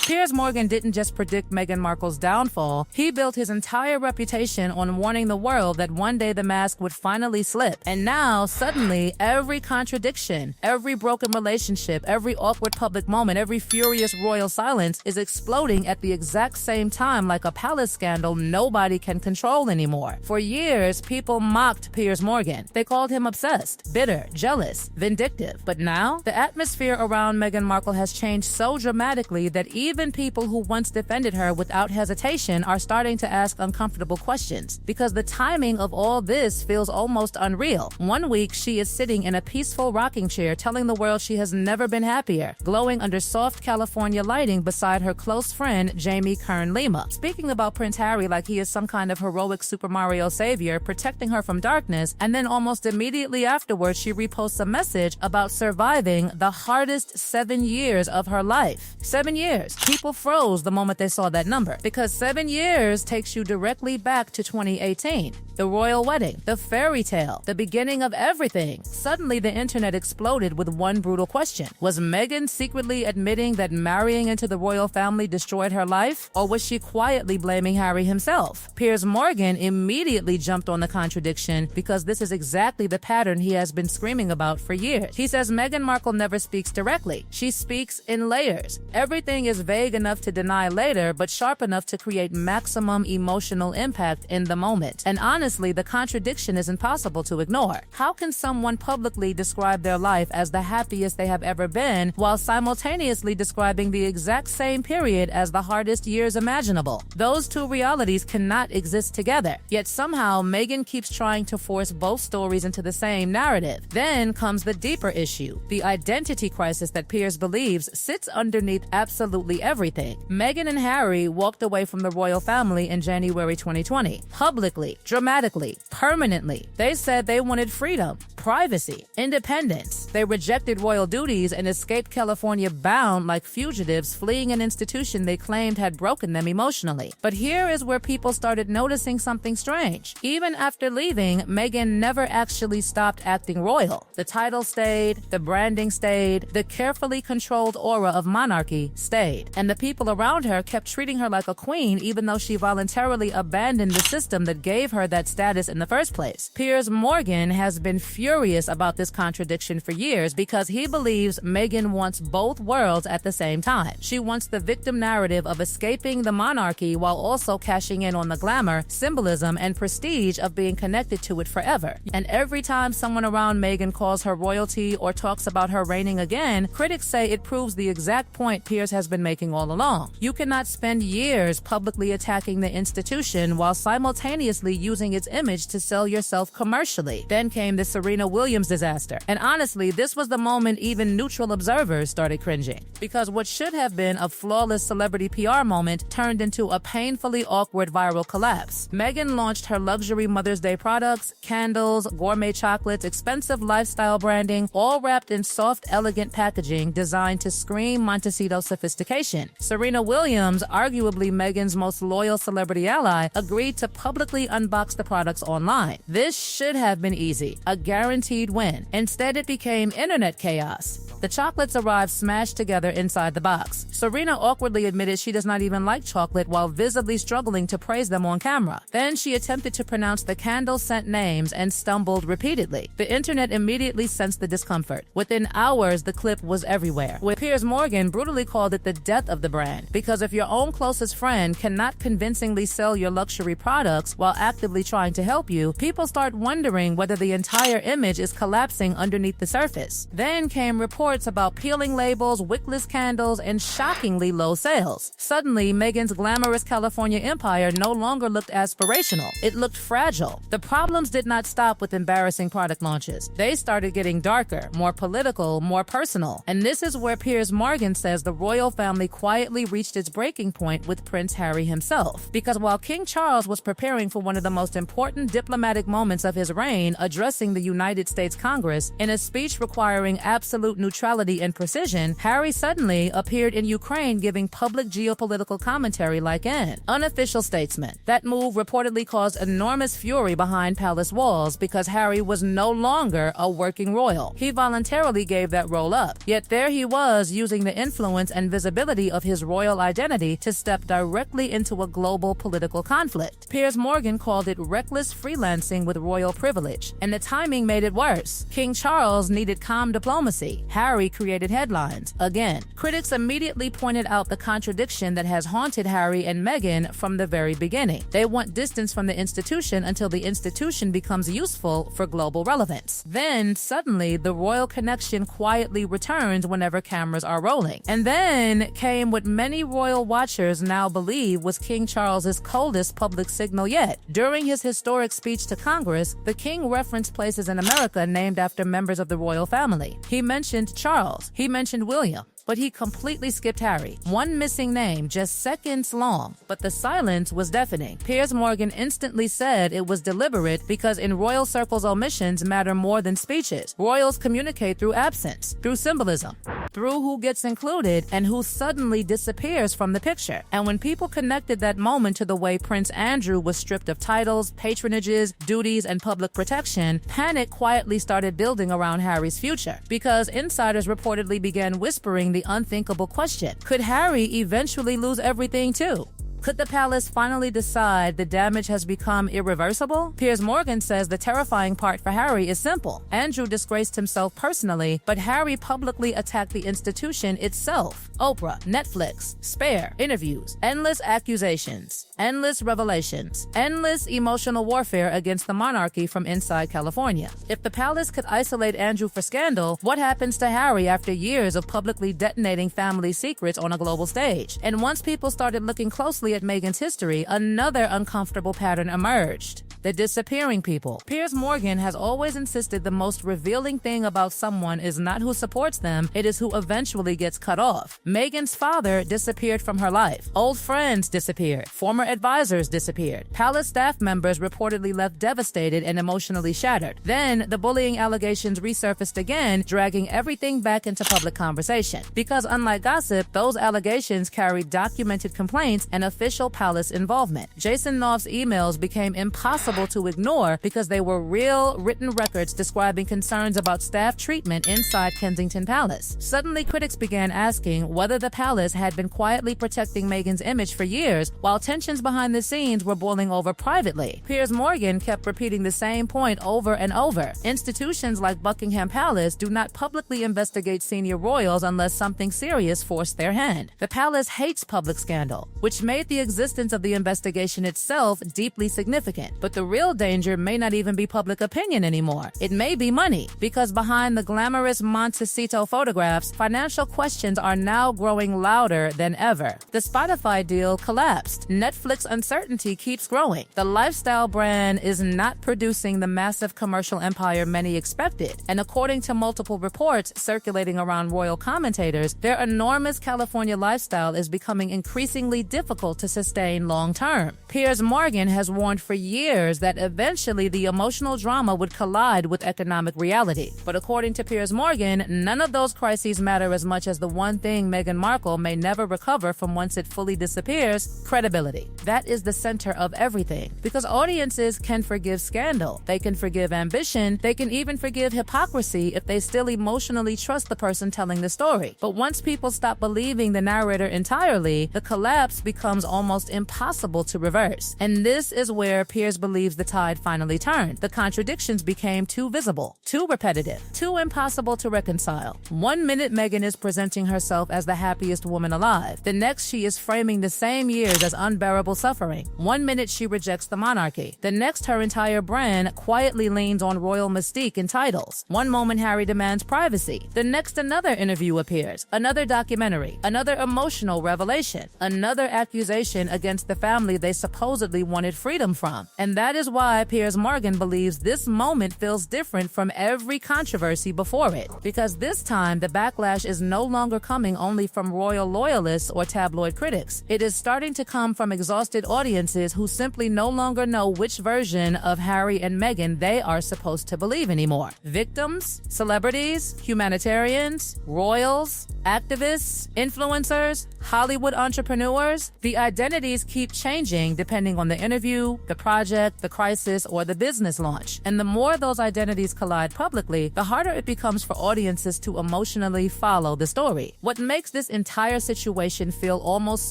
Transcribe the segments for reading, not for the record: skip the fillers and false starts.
Piers Morgan didn't just predict Meghan Markle's downfall, he built his entire reputation on warning the world that one day the mask would finally slip. And now, suddenly, every contradiction, every broken relationship, every awkward public moment, every furious royal silence is exploding at the exact same time like a palace scandal nobody can control anymore. For years, people mocked Piers Morgan. They called him obsessed, bitter, jealous, vindictive. But now, the atmosphere around Meghan Markle has changed so dramatically that even people who once defended her without hesitation are starting to ask uncomfortable questions, because the timing of all this feels almost unreal. One week, she is sitting in a peaceful rocking chair telling the world she has never been happier, glowing under soft California lighting beside her close friend Jamie Kern-Lima, speaking about Prince Harry like he is some kind of heroic Super Mario savior protecting her from darkness, and then almost immediately afterwards she reposts a message about surviving the hardest 7 years of her life. 7 years. People froze the moment they saw that number, because 7 years takes you directly back to 2018. The royal wedding, the fairy tale, the beginning of everything. Suddenly, the internet exploded with one brutal question. Was Meghan secretly admitting that marrying into the royal family destroyed her life? Or was she quietly blaming Harry himself? Piers Morgan immediately jumped on the contradiction because this is exactly the pattern he has been screaming about for years. He says Meghan Markle never speaks directly. She speaks in layers. Everything is vague enough to deny later, but sharp enough to create maximum emotional impact in the moment. And honestly, the contradiction is impossible to ignore. How can someone publicly describe their life as the happiest they have ever been while simultaneously describing the exact same period as the hardest years imaginable? Those two realities cannot exist together. Yet somehow, Meghan keeps trying to force both stories into the same narrative. Then comes the deeper issue, the identity crisis that Piers believes sits underneath absolutely everything. Meghan and Harry walked away from the royal family in January 2020, publicly, dramatically, permanently. They said they wanted freedom, privacy, independence. They rejected royal duties and escaped California bound like fugitives fleeing an institution they claimed had broken them emotionally. But here is where people started noticing something strange. Even after leaving, Meghan never actually stopped acting royal. The title stayed, the branding stayed, the carefully controlled aura of monarchy stayed. And the people around her kept treating her like a queen even though she voluntarily abandoned the system that gave her that status in the first place. Piers Morgan has been furious about this contradiction for years because he believes Meghan wants both worlds at the same time. She wants the victim narrative of escaping the monarchy while also cashing in on the glamour, symbolism, and prestige of being connected to it forever. And every time someone around Meghan calls her royalty or talks about her reigning again, critics say it proves the exact point Piers has been making all along. You cannot spend years publicly attacking the institution while simultaneously using its image to sell yourself commercially. Then came the Serena Williams disaster. And honestly, this was the moment even neutral observers started cringing. Because what should have been a flawless celebrity PR moment turned into a painfully awkward viral collapse. Meghan launched her luxury Mother's Day products, candles, gourmet chocolates, expensive lifestyle branding, all wrapped in soft, elegant packaging designed to scream Montecito sophistication. Serena Williams, arguably Meghan's most loyal celebrity ally, agreed to publicly unbox the products online. This should have been easy, a guaranteed win. Instead, it became internet chaos. The chocolates arrived smashed together inside the box. Serena awkwardly admitted she does not even like chocolate while visibly struggling to praise them on camera. Then she attempted to pronounce the candle scent names and stumbled repeatedly. The internet immediately sensed the discomfort. Within hours, the clip was everywhere, where Piers Morgan brutally called it the death of the brand. Because if your own closest friend cannot convincingly sell your luxury products while actively trying to help you, people start wondering whether the entire image is collapsing underneath the surface. Then came reports about peeling labels, wickless candles, and shockingly low sales. Suddenly, Meghan's glamorous California empire no longer looked aspirational. It looked fragile. The problems did not stop with embarrassing product launches. They started getting darker, more political, more personal. And this is where Piers Morgan says the royal family quietly reached its breaking point with Prince Harry himself. Because while King Charles was preparing for one of the most important diplomatic moments of his reign, addressing the United States Congress in a speech requiring absolute neutrality and precision, Harry suddenly appeared in Ukraine giving public geopolitical commentary like an unofficial statesman. That move reportedly caused enormous fury behind palace walls because Harry was no longer a working royal. He voluntarily gave that role up. Yet there he was, using the influence and visibility of his royal identity to step directly into a global political conflict. Piers Morgan called it reckless freelancing with royal privilege, and the timing made it worse. King Charles needed calm diplomacy. Harry created headlines. Again, critics immediately pointed out the contradiction that has haunted Harry and Meghan from the very beginning. They want distance from the institution until the institution becomes useful for global relevance. Then, suddenly, the royal connection quietly returns whenever cameras are rolling. And then came what many royal watchers now believe was King Charles's coldest public signal yet. During his historic speech to Congress, the king referenced places in America named after members of the royal family. He mentioned Charles. He mentioned William. But he completely skipped Harry. One missing name, just seconds long, but the silence was deafening. Piers Morgan instantly said it was deliberate because in royal circles omissions matter more than speeches. Royals communicate through absence, through symbolism, through who gets included and who suddenly disappears from the picture. And when people connected that moment to the way Prince Andrew was stripped of titles, patronages, duties, and public protection, panic quietly started building around Harry's future, because insiders reportedly began whispering the unthinkable question: could Harry eventually lose everything too? Could the palace finally decide the damage has become irreversible? Piers Morgan says the terrifying part for Harry is simple. Andrew disgraced himself personally, but Harry publicly attacked the institution itself. Oprah, Netflix, Spare, interviews, endless accusations, endless revelations, endless emotional warfare against the monarchy from inside California. If the palace could isolate Andrew for scandal, what happens to Harry after years of publicly detonating family secrets on a global stage? And once people started looking closely at Meghan's history, another uncomfortable pattern emerged: the disappearing people. Piers Morgan has always insisted the most revealing thing about someone is not who supports them, it is who eventually gets cut off. Meghan's father disappeared from her life. Old friends disappeared. Former advisors disappeared. Palace staff members reportedly left devastated and emotionally shattered. Then, the bullying allegations resurfaced again, dragging everything back into public conversation. Because unlike gossip, those allegations carried documented complaints and official palace involvement. Jason Knopf's emails became impossible to ignore because they were real, written records describing concerns about staff treatment inside Kensington Palace. Suddenly, critics began asking whether the palace had been quietly protecting Meghan's image for years, while tensions behind the scenes were boiling over privately. Piers Morgan kept repeating the same point over and over. Institutions like Buckingham Palace do not publicly investigate senior royals unless something serious forced their hand. The palace hates public scandal, which made the existence of the investigation itself deeply significant. But the real danger may not even be public opinion anymore. It may be money, because behind the glamorous Montecito photographs, financial questions are now growing louder than ever. The Spotify deal collapsed. Netflix uncertainty keeps growing. The lifestyle brand is not producing the massive commercial empire many expected. And according to multiple reports circulating around royal commentators, their enormous California lifestyle is becoming increasingly difficult to sustain long term. Piers Morgan has warned for years that eventually the emotional drama would collide with economic reality. But according to Piers Morgan, none of those crises matter as much as the one thing Meghan Markle may never recover from once it fully disappears: credibility. That is the center of everything, because audiences can forgive scandal, they can forgive ambition, they can even forgive hypocrisy if they still emotionally trust the person telling the story. But once people stop believing the narrator entirely, the collapse becomes almost impossible to reverse. And this is where Piers believes the tide finally turned. The contradictions became too visible, too repetitive, too impossible to reconcile. One minute Meghan is presenting herself as the happiest woman alive. The next she is framing the same years as unbearable suffering. One minute she rejects the monarchy. The next her entire brand quietly leans on royal mystique and titles. One moment Harry demands privacy. The next another interview appears, another documentary, another emotional revelation, another accusation against the family they supposedly wanted freedom from. And that That is why Piers Morgan believes this moment feels different from every controversy before it, because this time the backlash is no longer coming only from royal loyalists or tabloid critics. It is starting to come from exhausted audiences who simply no longer know which version of Harry and Meghan they are supposed to believe anymore. Victims, celebrities, humanitarians, royals, activists, influencers, Hollywood entrepreneurs, the identities keep changing depending on the interview, the project, the crisis, or the business launch. And the more those identities collide publicly, the harder it becomes for audiences to emotionally follow the story. What makes this entire situation feel almost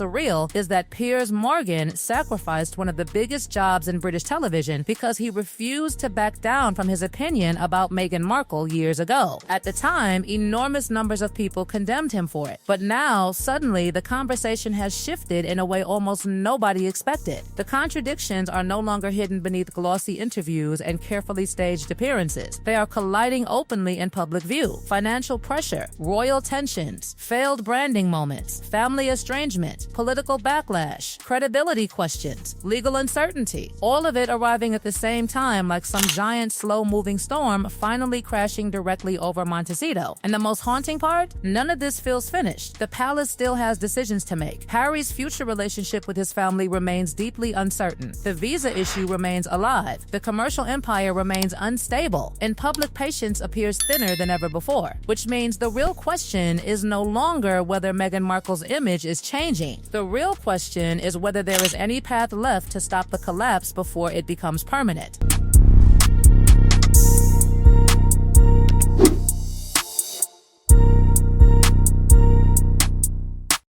surreal is that Piers Morgan sacrificed one of the biggest jobs in British television because he refused to back down from his opinion about Meghan Markle years ago. At the time, enormous numbers of people condemned him for it. But now, suddenly, the conversation has shifted in a way almost nobody expected. The contradictions are no longer hidden beneath glossy interviews and carefully staged appearances. They are colliding openly in public view. Financial pressure, royal tensions, failed branding moments, family estrangement, political backlash, credibility questions, legal uncertainty. All of it arriving at the same time like some giant slow-moving storm finally crashing directly over Montecito. And the most haunting part? None of this feels finished. The palace still has decisions to make. Harry's future relationship with his family remains deeply uncertain. The visa issue remains alive. The commercial empire remains unstable. And public patience appears thinner than ever before. Which means the real question is no longer whether Meghan Markle's image is changing. The real question is whether there is any path left to stop the collapse before it becomes permanent.